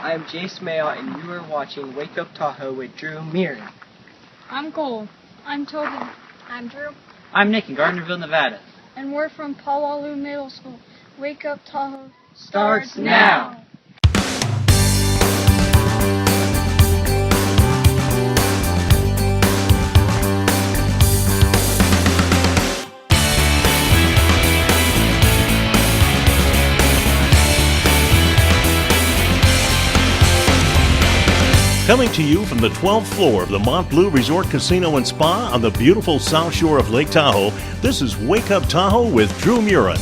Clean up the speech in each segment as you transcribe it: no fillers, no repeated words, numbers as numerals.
I'm Jace Mayo, and you are watching Wake Up Tahoe with Dreu Murin. I'm Cole. I'm Toby. I'm Drew. I'm Nick in Gardnerville, Nevada. And we're from Palalu Middle School. Wake Up Tahoe starts now. Coming to you from the 12th floor of the Mont Bleu Resort Casino and Spa on the beautiful south shore of Lake Tahoe, this is Wake Up Tahoe with Dreu Murin.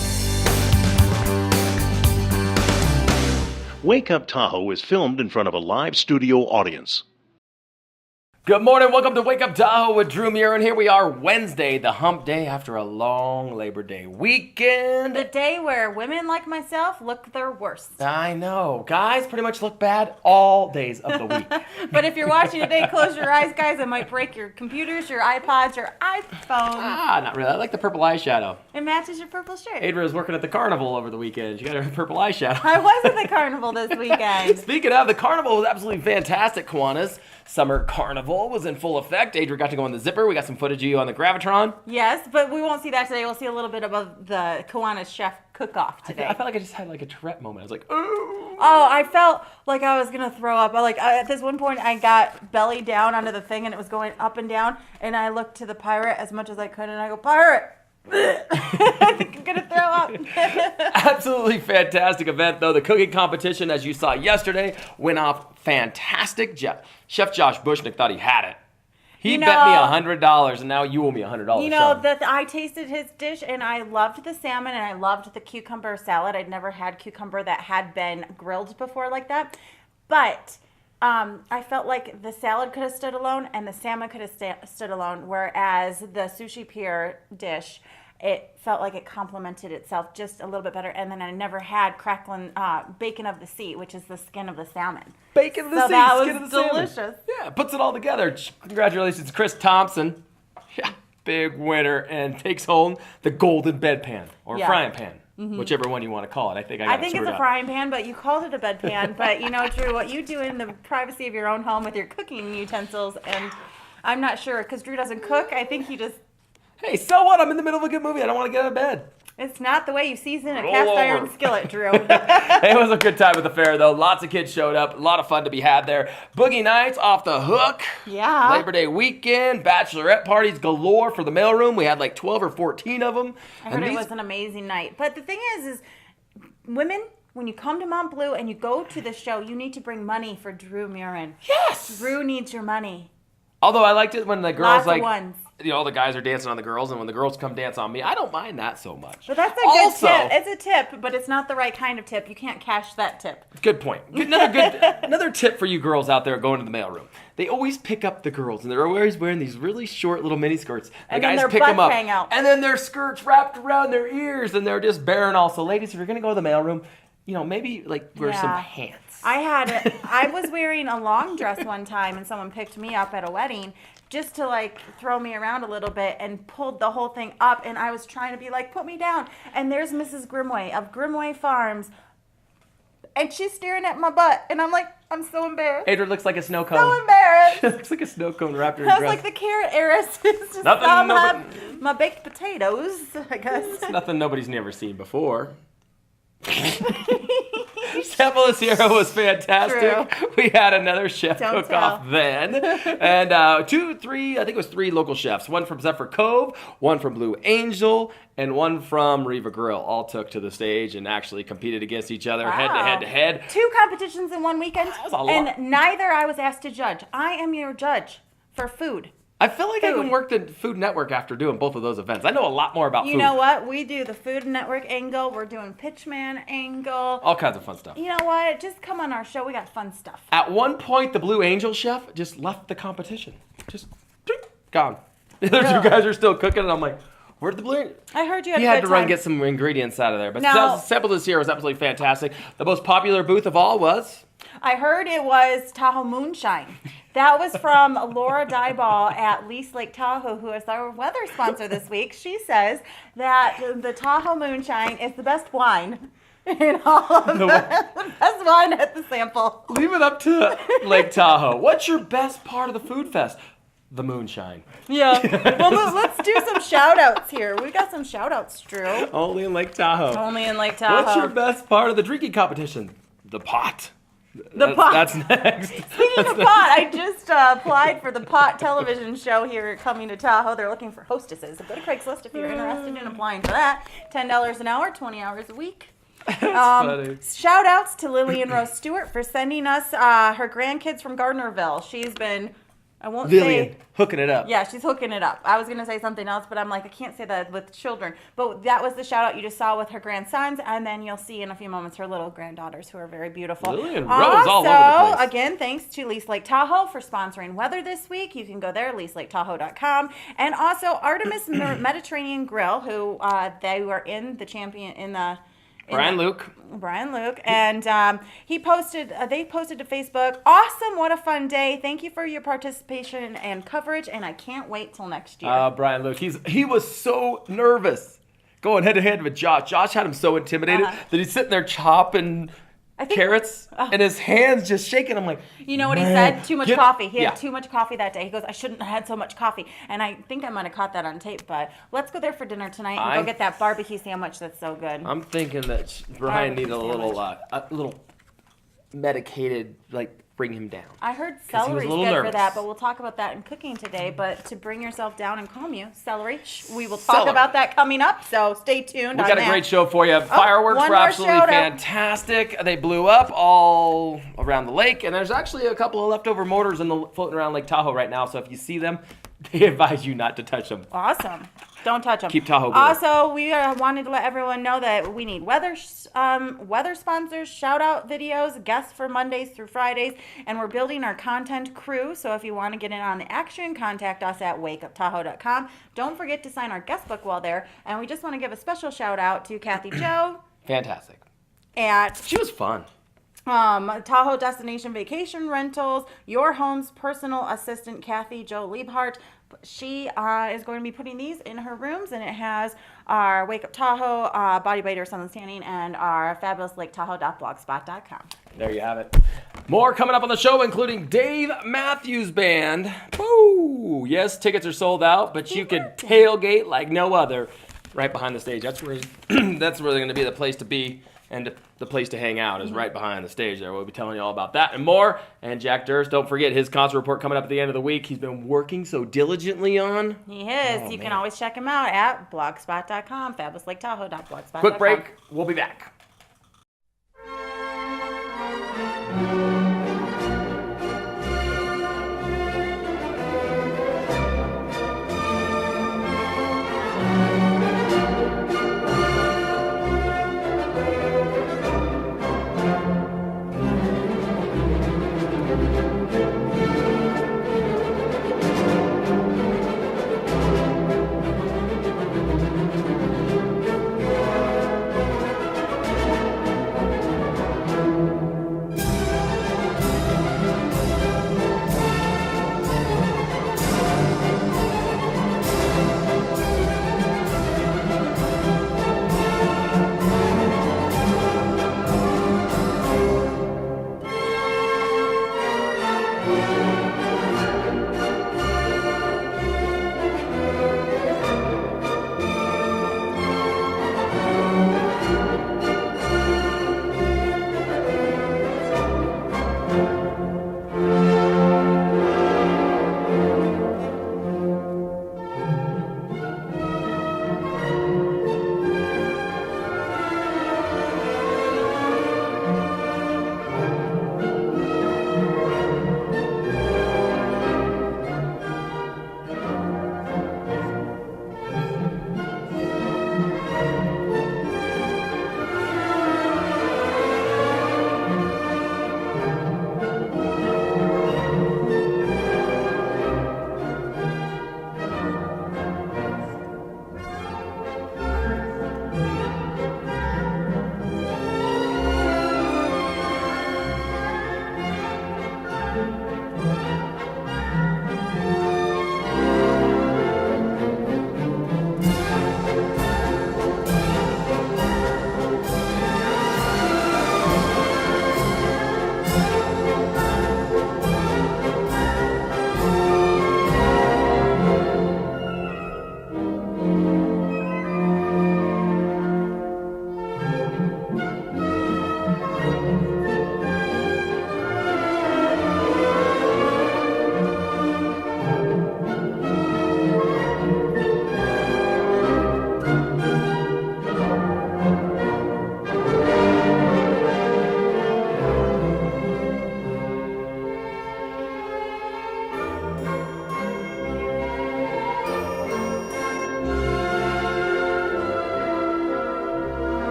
Wake Up Tahoe is filmed in front of a live studio audience. Good morning, welcome to Wake Up Tahoe with Dreu Murin. Here we are, Wednesday, the hump day after a long Labor Day weekend. The day where women like myself look their worst. I know. Guys pretty much look bad all days of the week. But if you're watching today, close your eyes, guys. It might break your computers, your iPods, your iPhones. Not really. I like the purple eyeshadow. It matches your purple shirt. Adra was working at the carnival over the weekend. She got her purple eyeshadow. I was at the carnival this weekend. Speaking of, the carnival was absolutely fantastic, Kiwanis. Summer carnival was in full effect. Adra got to go on the zipper. We got some footage of you on the Gravitron. Yes, but we won't see that today. We'll see a little bit of the Kiwanis chef cook-off today. I felt like I just had like a Tourette moment. I was like, ooh. Oh, I felt like I was going to throw up. At this one point, I got belly down onto the thing, and it was going up and down, and I looked to the pirate as much as I could, and I go, pirate! I think I'm going to throw up. Absolutely fantastic event, though. The cooking competition, as you saw yesterday, went off fantastic. Chef Josh Bushnick thought he had it. He bet me $100, and now you owe me $100. You know, I tasted his dish, and I loved the salmon, and I loved the cucumber salad. I'd never had cucumber that had been grilled before like that. But I felt like the salad could have stood alone, and the salmon could have stood alone, whereas the sushi pier dish, it felt like it complemented itself just a little bit better. And then I never had crackling bacon of the sea, which is the skin of the salmon. Bacon of the sea, that skin was of the delicious. Salmon. Yeah, puts it all together. Congratulations, Chris Thompson. Yeah, big winner, and takes home the golden bedpan or frying pan. Mm-hmm. Whichever one you want to call it. I think it's a frying pan, but you called it a bedpan. But you know, Drew, what you do in the privacy of your own home with your cooking utensils, and I'm not sure, because Drew doesn't cook. I think he just... Hey, so what? I'm in the middle of a good movie. I don't want to get out of bed. It's not the way you season a cast iron skillet, Drew. It was a good time at the fair, though. Lots of kids showed up. A lot of fun to be had there. Boogie nights off the hook. Yeah. Labor Day weekend. Bachelorette parties galore for the mailroom. We had like 12 or 14 of them. I heard it was an amazing night. But the thing is women, when you come to Mont Bleu and you go to the show, you need to bring money for Dreu Murin. Yes! Drew needs your money. Although I liked it when the girls Lots of ones. You know, the guys are dancing on the girls, and when the girls come dance on me, I don't mind that so much. But that's a good tip. It's a tip, but it's not the right kind of tip. You can't cash that tip. Good point. Another tip for you girls out there going to the mailroom. They always pick up the girls, and they're always wearing these really short little mini skirts. And guys their pick them up, hang out. and then their skirts wrapped around their ears, and they're just bare and all. So, ladies, if you're gonna go to the mailroom, you know, maybe wear some pants. I was wearing a long dress one time, and someone picked me up at a wedding just to throw me around a little bit and pulled the whole thing up, and I was trying to be like, put me down. And there's Mrs. Grimway of Grimway Farms, and she's staring at my butt, and I'm like, I'm so embarrassed. Adra looks like a snow cone. So embarrassed. She looks like a snow cone wrapped in her I was dress. like the carrot heiress. Just my baked potatoes, I guess. It's nothing nobody's never seen before. Sample this hero was fantastic. True. We had another chef cook-off then. And I think it was 3 local chefs. One from Zephyr Cove, one from Blue Angel, and one from Riva Grill. All took to the stage and actually competed against each other head to head. 2 competitions in one weekend. That was a lot. And neither I was asked to judge. I am your judge for food. I feel like I can work the Food Network after doing both of those events. I know a lot more about food. You know what? We do the Food Network angle. We're doing Pitchman angle. All kinds of fun stuff. You know what? Just come on our show. We got fun stuff. At one point, the Blue Angel chef just left the competition. Just gone. The other 2 guys are still cooking, and I'm like, where'd the Blue Angel? I heard you had He a had good to run time. get some ingredients out of there. But Now- sample this here was absolutely fantastic. The most popular booth of all was... I heard it was Tahoe Moonshine. That was from Laura Dyball at Lease Lake Tahoe, who is our weather sponsor this week. She says that the Tahoe Moonshine is the best wine in all of the best fun at the sample. Leave it up to Lake Tahoe. What's your best part of the food fest? The moonshine. Yeah. Well, let's do some shout outs here. We got some shout outs, Drew. Only in Lake Tahoe. Only in Lake Tahoe. What's your best part of the drinking competition? The pot. Pot. That's next. Speaking of pot, I just applied for the pot television show here coming to Tahoe. They're looking for hostesses. So go to Craigslist if you're interested in applying for that. $10 an hour, 20 hours a week. Funny. Shout outs to Lillian Rose Stewart for sending us her grandkids from Gardnerville. She's been, I won't Lillian, say. hooking it up. Yeah, she's hooking it up. I was going to say something else, but I'm like, I can't say that with children. But that was the shout out you just saw with her grandsons, and then you'll see in a few moments her little granddaughters who are very beautiful. Lillian Rose all over the place. Again, thanks to Lease Lake Tahoe for sponsoring weather this week. You can go there, leaselaketahoe.com. And also Artemis Mediterranean Grill, who they were in the champion in the Brian Luke, and they posted to Facebook. Awesome! What a fun day! Thank you for your participation and coverage, and I can't wait till next year. Brian Luke, he was so nervous going head to head with Josh. Josh had him so intimidated that he's sitting there chopping carrots and his hands just shaking. I'm like, you know what he said? Too much coffee. He Yeah. had too much coffee that day. He goes, I shouldn't have had so much coffee. And I think I might have caught that on tape, but let's go there for dinner tonight and go get that barbecue sandwich that's so good. I'm thinking that Brian needed a little medicated, like, bring him down. I heard 'Cause he was celery's a little good nervous. for that, but we'll talk about that in cooking today. But to bring yourself down and calm you, celery. We will talk about that coming up, so stay tuned. We got a great show for you. Fireworks one were more absolutely shout-out. fantastic. They blew up all around the lake, and there's actually a couple of leftover mortars floating around Lake Tahoe right now, so if you see them, they advise you not to touch them. Awesome. Don't touch them. Keep Tahoe good. Also, we wanted to let everyone know that we need weather sponsors, shout-out videos, guests for Mondays through Fridays, and we're building our content crew. So if you want to get in on the action, contact us at wakeuptahoe.com. Don't forget to sign our guest book while there. And we just want to give a special shout-out to Kathy Joe Fantastic. at She was fun. Tahoe Destination Vacation Rentals, your home's personal assistant, Kathy Joe Liebhart. She is going to be putting these in her rooms, and it has our Wake Up Tahoe, Body Biter, Sun Standing, and our fabulous Lake Tahoe.blogspot.com. There you have it. More coming up on the show, including Dave Matthews Band. Woo! Yes, tickets are sold out, but you can tailgate like no other right behind the stage. That's where they're going to be the place to be. And the place to hang out is right behind the stage there. We'll be telling you all about that and more. And Jack Durst, don't forget his concert report coming up at the end of the week. He's been working so diligently on. He is. You can always check him out at blogspot.com, fabulouslaketahoe.blogspot.com. Quick break. We'll be back.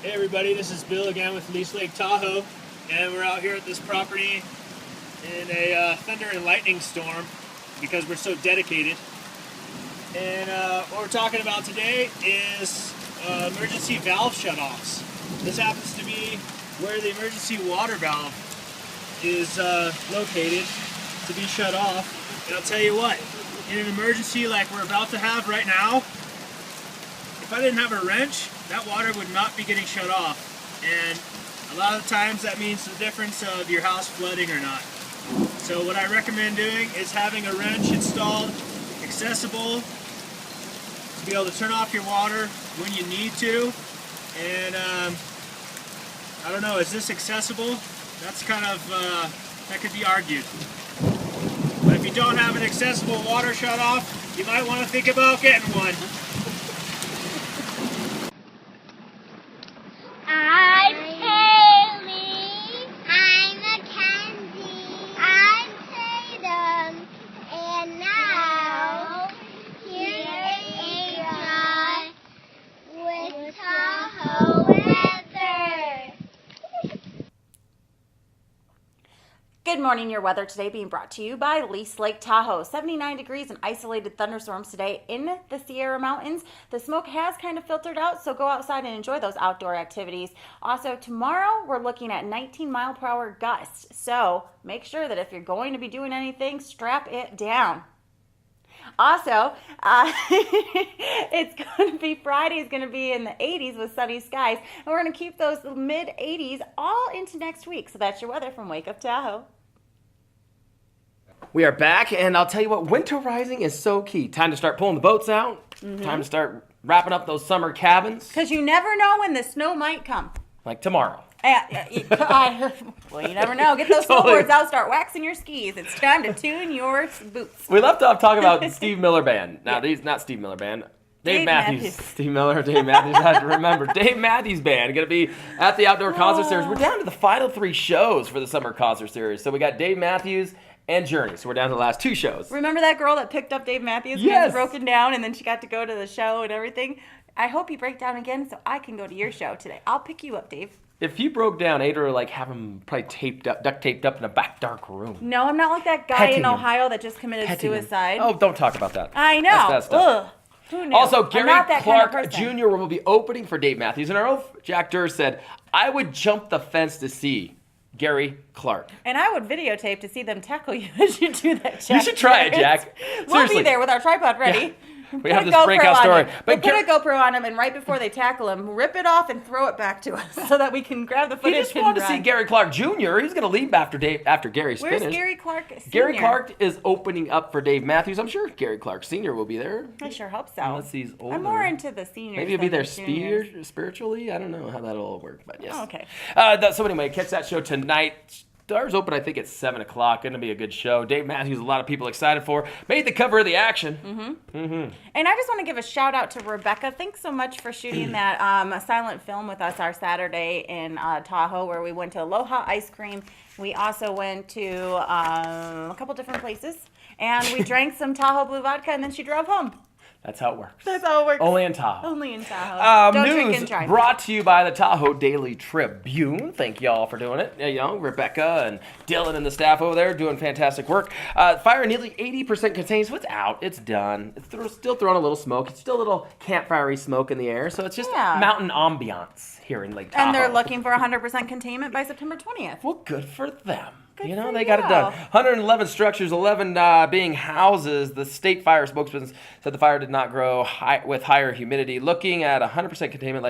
Hey everybody, this is Bill again with Lease Lake Tahoe, and we're out here at this property in a thunder and lightning storm because we're so dedicated. And what we're talking about today is emergency valve shutoffs. This happens to be where the emergency water valve is located to be shut off. And I'll tell you what, in an emergency like we're about to have right now, if I didn't have a wrench, that water would not be getting shut off. And a lot of times that means the difference of your house flooding or not. So what I recommend doing is having a wrench installed, accessible, to be able to turn off your water when you need to. And I don't know, is this accessible? That's kind of, that could be argued. But if you don't have an accessible water shut off, you might want to think about getting one. I'm Haley. I'm Mackenzie. I'm Tatum. And now, here's Adra with Tahoe weather. Good morning, your weather today being brought to you by Lease Lake Tahoe. 79 degrees and isolated thunderstorms today in the Sierra Mountains. The smoke has kind of filtered out, so go outside and enjoy those outdoor activities. Also, tomorrow we're looking at 19-mile-per-hour gusts, so make sure that if you're going to be doing anything, strap it down. Also, it's going to be Friday is going to be in the 80s with sunny skies, and we're going to keep those mid-80s all into next week. So that's your weather from Wake Up Tahoe. We are back, and I'll tell you what, winterizing is so key. Time to start pulling the boats out. Time to start wrapping up those summer cabins. Because you never know when the snow might come. Like tomorrow. Well, you never know. Get those Totally. snowboards out, start waxing your skis. It's time to tune your boots. We left off talking about Steve Miller Band. Now, these not Steve Miller Band. Dave Matthews. Steve Miller, Dave Matthews. I had to remember. Dave Matthews Band going to be at the Outdoor Concert Series. We're down to the final 3 shows for the Summer Concert Series. So we got Dave Matthews and Journey. So we're down to the last 2 shows. Remember that girl that picked up Dave Matthews? Yes. He was broken down, and then she got to go to the show and everything. I hope you break down again so I can go to your show today. I'll pick you up, Dave. If you broke down, Adra would have him probably duct taped up in a back dark room. No, I'm not like that guy Petting in him. Ohio that just committed Petting him. suicide. Oh, don't talk about that. I know. That's bad stuff. Ugh. Who knew? Also, I'm Gary not that kind of Clark person. Jr. will be opening for Dave Matthews. And our old Jack Durr said, I would jump the fence to see Gary Clark. And I would videotape to see them tackle you as you do that, Jack. You should try it, Jack. We'll Seriously. be there with our tripod ready. Yeah. We Put have a this GoPro breakout on story. him. But We'll put a GoPro on him, and right before they tackle him, rip it off and throw it back to us so that we can grab the He footage just and wanted to run. see Gary Clark Jr. He's going to leave after Gary's Where's finished. Gary Clark Sr.? Gary Clark is opening up for Dave Matthews. I'm sure Gary Clark Sr. will be there. I sure hope so. Unless he's older. I'm more into the seniors. Maybe he'll be than there the juniors. spiritually. I don't know how that'll all work, but yes. Oh, okay. So anyway, catch that show tonight. Doors open, I think, at 7 o'clock. Going to be a good show. Dave Matthews, a lot of people excited for. Made the cover of the Action. And I just want to give a shout out to Rebecca. Thanks so much for shooting that silent film with us our Saturday in Tahoe, where we went to Aloha Ice Cream. We also went to a couple different places, and we drank some Tahoe Blue Vodka, and then she drove home. That's how it works. That's how it works. Only in Tahoe. Only in Tahoe. Don't drink and News drive. brought to you by the Tahoe Daily Tribune. Thank y'all for doing it. You know, Rebecca and Dylan and the staff over there doing fantastic work. Fire nearly 80% contained, so it's out. It's done. It's still throwing a little smoke. It's still a little campfire-y smoke in the air, so it's just mountain ambiance here in Lake Tahoe. And they're looking for 100% containment by September 20th. Well, good for them. Good you know, for they got it you. done. 111 structures, 11 being houses. The state fire spokesman said the fire did not grow with higher humidity. Looking at 100% containment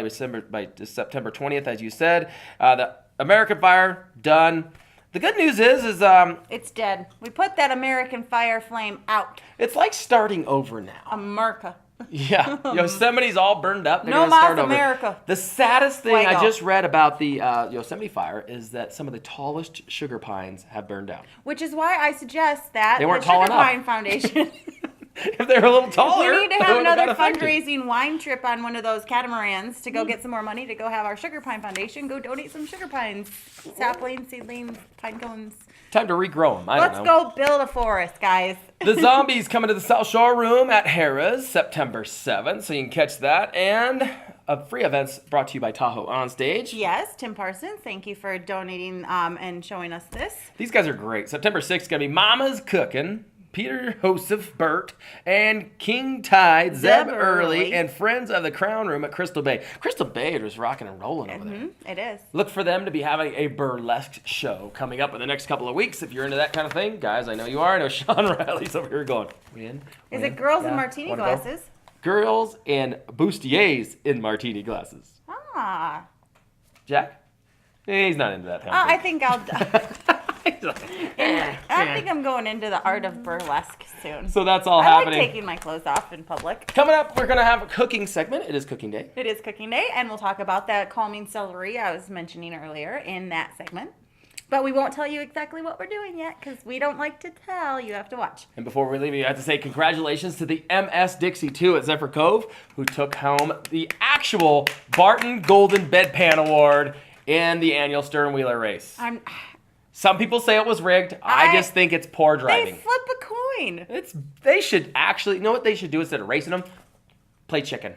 by September 20th, as you said. The American fire, done. The good news is It's dead. We put that American fire flame out. it's like starting over now. America. Yeah, Yosemite's all burned up. They're No gonna start más over. America. The saddest thing I Fuego. just read about the Yosemite fire is that some of the tallest sugar pines have burned down. Which is why I suggest that They weren't the tall Sugar enough. Pine Foundation. If they were a little taller, We need to they have wouldn't another got affected. fundraising wine trip on one of those catamarans to go get some more money to go have our Sugar Pine Foundation go donate some sugar pines, saplings, seedlings, pine cones. Time to regrow them. I Let's don't know. go build a forest, guys. The Zombies coming to the South Shore Room at Harrah's September 7th, so you can catch that. And free events brought to you by Tahoe. On stage, Yes, Tim Parsons, thank you for donating and showing us this. these guys are great. September 6th is going to be Mama's Cookin', Peter Joseph Burt, and King Tide, Zeb Early, and Friends of the Crown Room at Crystal Bay. Crystal Bay is rocking and rolling over there. It is. Look for them to be having a burlesque show coming up in the next couple of weeks. If you're into that kind of thing, guys, I know you are. I know Sean Riley's over here going, win. Is it girls in martini Wanna go? glasses? Girls and bustiers in martini glasses. Ah. Jack? He's not into that. I think I'll. I think I'm going into the art of burlesque soon. So that's all I happening. like taking my clothes off in public. Coming up, we're going to have a cooking segment. It is cooking day. It is cooking day, and we'll talk about that calming celery I was mentioning earlier in that segment. But we won't tell you exactly what we're doing yet because we don't like to tell. You have to watch. And before we leave you, I have to say congratulations to the MS Dixie 2 at Zephyr Cove, who took home the actual Barton Golden Bedpan Award in the annual Stern Wheeler race. Some people say it was rigged. I just think it's poor driving. They flip a coin. They should actually, you know what they should do instead of racing them? Play chicken.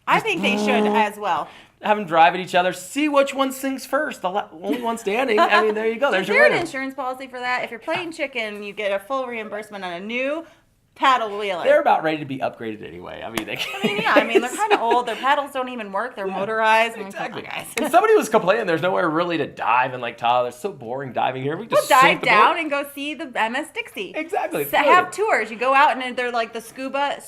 I think they should as well. Have them drive at each other. See which one sings first. The only one standing. I mean, there you go. There's Is your there an winner. insurance policy for that? If you're playing chicken, you get a full reimbursement on a new paddle wheeler. They're about ready to be upgraded anyway. I mean, they're kind of old. Their paddles don't even work. They're motorized. Exactly. Guys. And somebody was complaining there's nowhere really to dive in Lake Tahoe. It's so boring diving here. We We'll just sink dive the down boat. and go see the MS Dixie. Exactly. So have tours. You go out and they're like the snuba,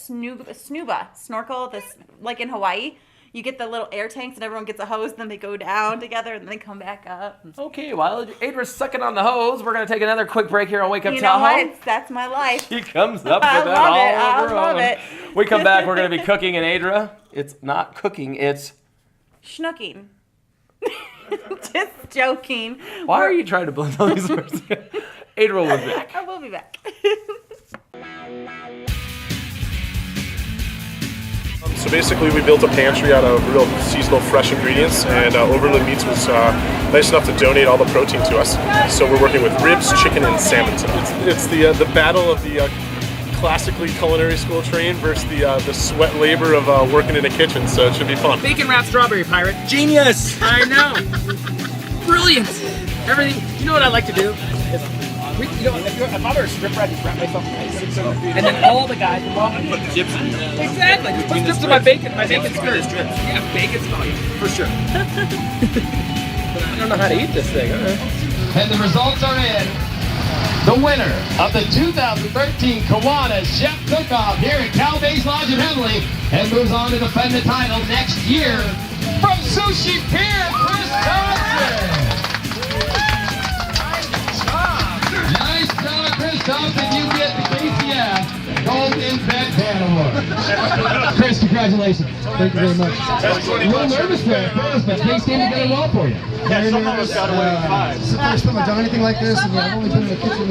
snorkel, like in Hawaii. You get the little air tanks and everyone gets a hose, and then they go down together and then they come back up. Okay, while Adra's sucking on the hose, we're going to take another quick break here on Wake Up You know Tahoe. what? That's my life. She comes up with I that love all it. I over her love own. it. We come back, we're going to be cooking in Adra. It's not cooking, it's... Schnooking. Just joking. Why are you trying to blend all these words? Adra will be back. I will be back. So basically we built a pantry out of real seasonal fresh ingredients, and Overland Meats was nice enough to donate all the protein to us. So we're working with ribs, chicken, and salmon tonight. It's the battle of the classically culinary school trained versus the sweat labor of working in a kitchen, so it should be fun. Bacon wrapped strawberry pirate. Genius! I know. Brilliant. Everything. You know what I like to do? If I were a stripper, I'd just wrap myself in ice. And then all the guys would walk in. Put the chips in. Exactly. Just put chips in my bacon skirt. Yeah, bacon spaghetti. For sure. But I don't know how to eat this thing. And the results are in. The winner of the 2013 Kiwanis Chef Cookoff here at Cal Base Lodge in Henley and moves on to defend the title next year from Sushi Pier, Chris Thompson. Nice job, Chris Thompson. You get the KCF Golden Bedpan Award. Chris, congratulations. Thank you very much. A little nervous there at first, but things came together well for you. Yeah, some of us got away with 5. It's the first time I've done anything like this, and I've only been in the kitchen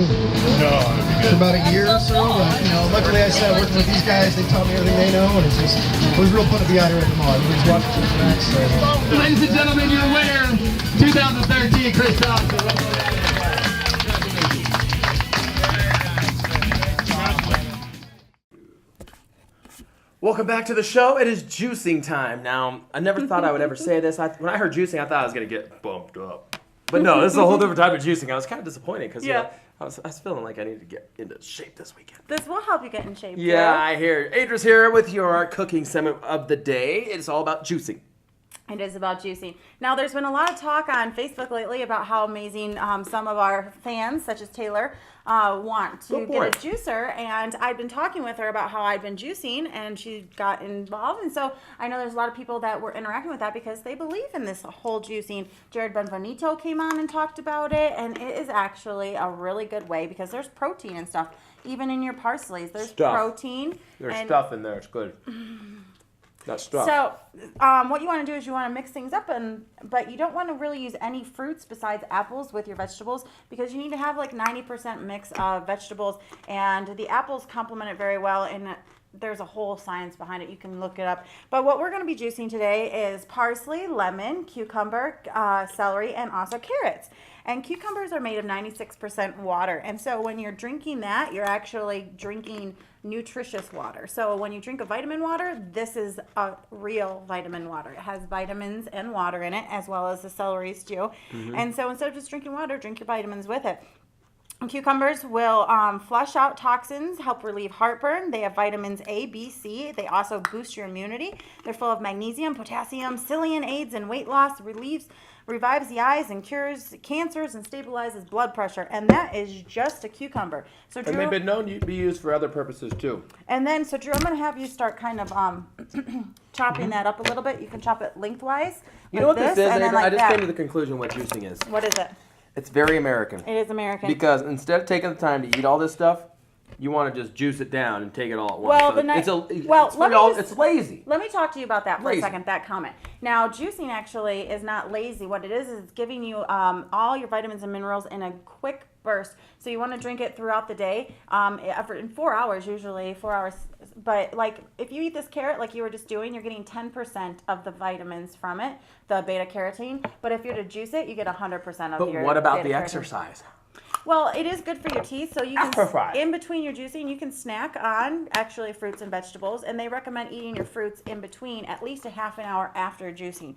for about a year or so. But luckily I started working with these guys. They taught me everything they know, and it was real fun to be out here at the mall. Everybody's watching the tracks. So. Ladies and gentlemen, your winner, 2013, Chris Thompson. Welcome back to the show. It is juicing time. Now, I never thought I would ever say this. When I heard juicing, I thought I was going to get bumped up. But no, this is a whole different type of juicing. I was kind of disappointed because I was feeling like I needed to get into shape this weekend. This will help you get in shape. Yeah, too. I hear. Adra's here with your cooking segment of the day. It's all about juicing. It is about juicing. Now, there's been a lot of talk on Facebook lately about how amazing some of our fans, such as Taylor, want to get a juicer. And I've been talking with her about how I've been juicing, and she got involved. And so I know there's a lot of people that were interacting with that because they believe in this whole juicing. Jared Benvenito came on and talked about it, and it is actually a really good way because there's protein and stuff. Even in your parsleys, there's protein. There's stuff in there. It's good. That stuff. So, what you want to do is you want to mix things up, but you don't want to really use any fruits besides apples with your vegetables because you need to have like 90% mix of vegetables, and the apples complement it very well. And there's a whole science behind it. You can look it up. But what we're going to be juicing today is parsley, lemon, cucumber, celery, and also carrots. And cucumbers are made of 96% water. And so when you're drinking that, you're actually drinking nutritious water. So when you drink a vitamin water, this is a real vitamin water. It has vitamins and water in it, as well as the celeries too. And so instead of just drinking water, drink your vitamins with it. Cucumbers will flush out toxins, help relieve heartburn. They have vitamins A, B, C. They also boost your immunity. They're full of magnesium, potassium, psyllium, aids and weight loss, revives the eyes and cures cancers and stabilizes blood pressure. And that is just a cucumber. So Drew, And they've been known to be used for other purposes too. And then, so Drew, I'm going to have you start kind of chopping that up a little bit. You can chop it lengthwise. You know what this is, and then Adra? I like just came to the conclusion what juicing is. What is it? It's very American. It is American. Because instead of taking the time to eat all this stuff, you want to just juice it down and take it all at once. It's lazy. Let me talk to you about that for Lazy. a second, that comment. Now, juicing actually is not lazy. What it is it's giving you all your vitamins and minerals in a quick burst. So you want to drink it throughout the day, in 4 hours usually, 4 hours. But like if you eat this carrot like you were just doing, you're getting 10% of the vitamins from it, the beta carotene. But if you're to juice it, you get 100% of your But what about the beta-carotene. exercise? Well, it is good for your teeth, so you can, in between your juicing, you can snack on actually fruits and vegetables, and they recommend eating your fruits in between at least a half an hour after juicing.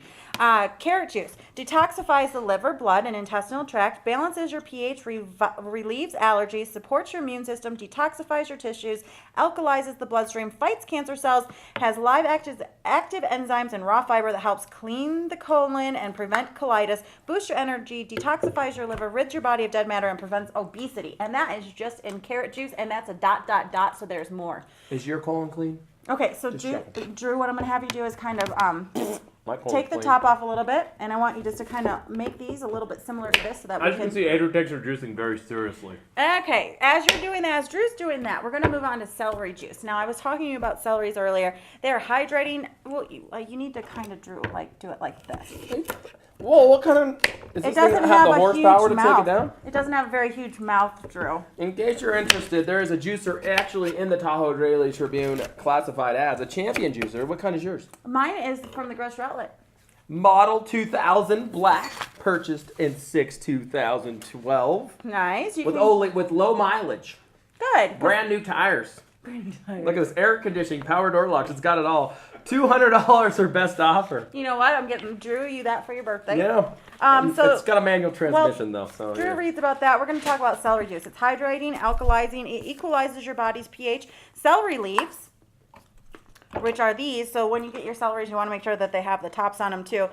Carrot juice detoxifies the liver, blood, and intestinal tract, balances your pH, relieves allergies, supports your immune system, detoxifies your tissues, alkalizes the bloodstream, fights cancer cells, has live active enzymes and raw fiber that helps clean the colon and prevent colitis, boosts your energy, detoxifies your liver, rids your body of dead matter, and prevents obesity. And that is just in carrot juice, and that's a ... so there's more. Is your colon clean? Okay, so Drew, what I'm going to have you do is kind of take the clean. top off a little bit, and I want you just to kind of make these a little bit similar to this so that we As you can see, Adra takes her juicing very seriously. Okay, as you're doing that, as Drew's doing that, we're going to move on to celery juice. Now, I was talking to you about celeries earlier. They're hydrating. Well, you need to kind of, Drew, like do it like this. Whoa, what kind of... Is It this thing doesn't have the have a horsepower huge to take mouth. it down? It doesn't have a very huge mouth, Drew. In case you're interested, there is a juicer actually in the Tahoe Daily Tribune classified as a champion juicer. What kind is yours? Mine is from the grocery outlet. Model 2000 black, purchased in 2012. Nice. With low mileage. Good. Brand new tires. Look at this air conditioning, power door locks. It's got it all. $200 or best offer. You know what? I'm getting Drew you that for your birthday. Yeah. So it's got a manual transmission though. So Drew yeah. reads about that. We're going to talk about celery juice. It's hydrating, alkalizing. It equalizes your body's pH. Celery leaves, which are these. So when you get your celeries, you want to make sure that they have the tops on them too.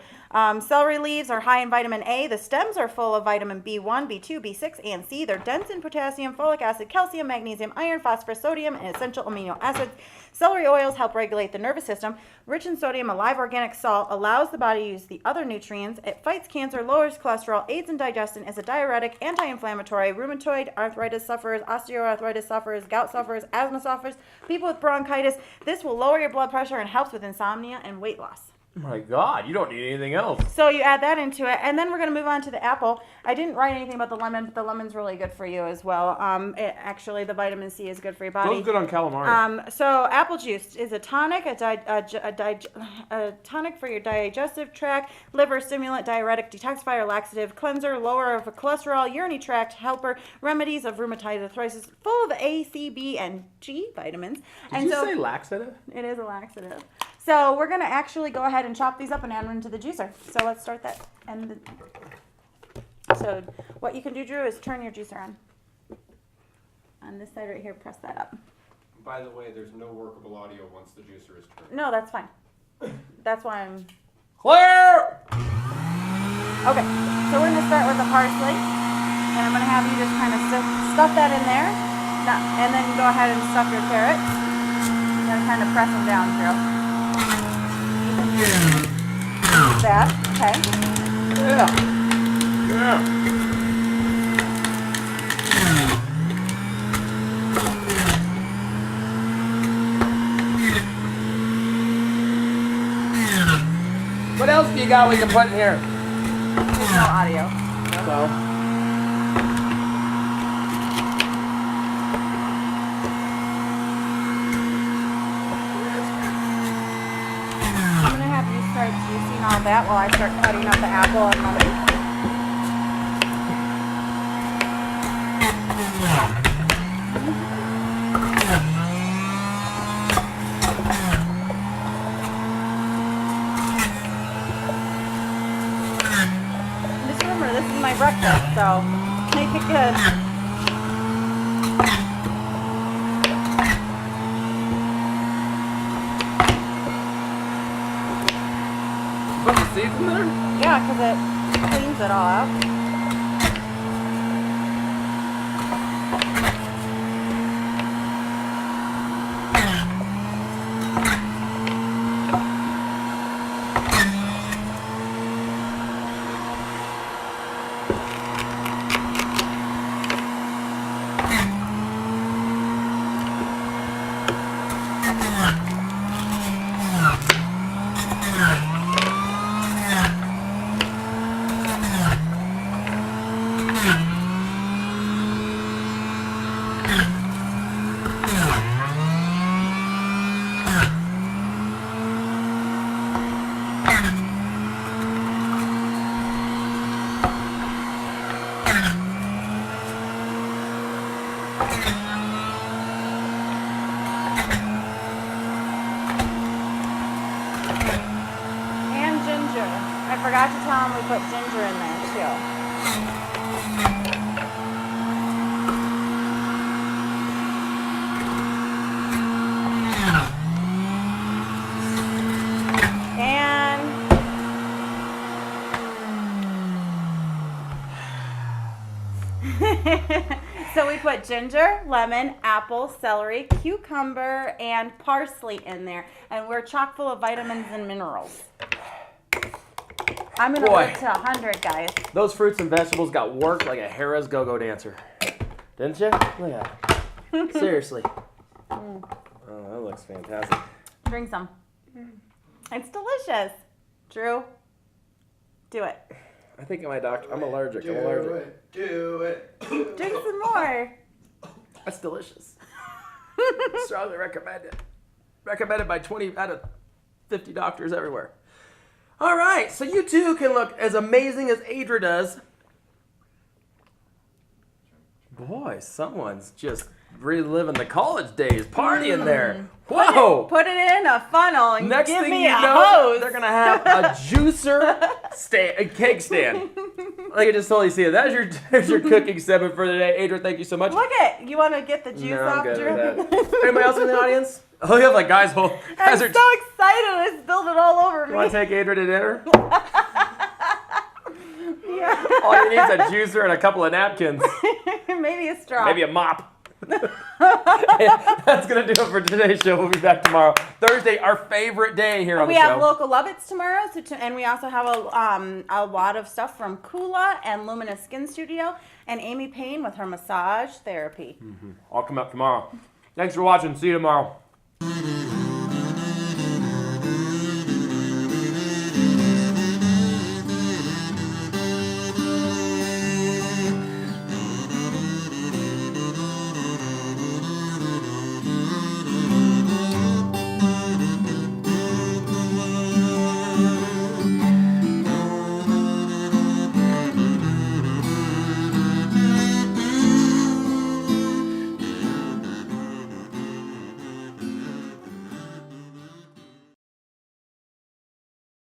Celery leaves are high in vitamin A. The stems are full of vitamin B1, B2, B6, and C. They're dense in potassium, folic acid, calcium, magnesium, iron, phosphorus, sodium, and essential amino acids. Celery oils help regulate the nervous system. Rich in sodium, a live organic salt allows the body to use the other nutrients. It fights cancer, lowers cholesterol, aids in digestion, is a diuretic, anti-inflammatory, rheumatoid arthritis sufferers, osteoarthritis sufferers, gout sufferers, asthma sufferers, people with bronchitis. This will lower your blood pressure and helps with insomnia and weight loss. Oh my God, you don't need anything else. So you add that into it, and then we're going to move on to the apple. I didn't write anything about the lemon, but the lemon's really good for you as well. Actually, the vitamin C is good for your body. Goes good on calamari. So apple juice is a tonic, a tonic for your digestive tract, liver stimulant, diuretic, detoxifier, laxative, cleanser, lower of cholesterol, urinary tract helper, remedies of rheumatoid arthritis, full of A, C, B, and G vitamins. Did you say laxative? It is a laxative. So we're going to actually go ahead and chop these up and add them into the juicer. So let's start that. So what you can do, Drew, is turn your juicer on. On this side right here, press that up. By the way, there's no workable audio once the juicer is turned. No, that's fine. That's why I'm... Clear! Okay, so we're going to start with the parsley. And I'm going to have you just kind of stuff that in there. And then go ahead and stuff your carrots. And then kind of press them down, Drew. That, okay. Yeah. What else do you got we can put in here? There's no audio. So. all that while I start cutting up the apple and lemon. Just remember, this is my breakfast, so make it good. Seeds in there? Yeah, because it cleans it all out. I forgot to tell him we put ginger in there too. So we put ginger, lemon, apple, celery, cucumber, and parsley in there. And we're chock full of vitamins and minerals. I'm going to live to 100, guys. Those fruits and vegetables got worked like a Harrah's go-go dancer. Didn't you? Look at that. Seriously. Oh, that looks fantastic. Drink some. It's delicious. Drew, do it. I think my doctor, I'm allergic. I'm allergic. Do it. Drink some more. That's delicious. Strongly recommended. Recommended by 20 out of 50 doctors everywhere. All right, so you too can look as amazing as Adra does. Boy, someone's just reliving the college days, partying there. Whoa! Put it in a funnel and Next give thing me you a know, hose. they're gonna have a juicer stand, a cake stand. Like I just totally see it. There's your cooking segment for today. Adra, thank you so much. Look at, you want to get the juice No, off, I'm good Drew? with that. Anybody else in the audience? Oh, you have like guys whole. I'm so excited. I spilled it all over me. You want to take Adra to dinner? Yeah. All you need is a juicer and a couple of napkins. Maybe a straw. Maybe a mop. That's going to do it for today's show. We'll be back tomorrow. Thursday, our favorite day here on the show. We have local Lovitz tomorrow, and we also have a lot of stuff from Kula and Luminous Skin Studio and Amy Payne with her massage therapy. I'll come up tomorrow. Thanks for watching. See you tomorrow.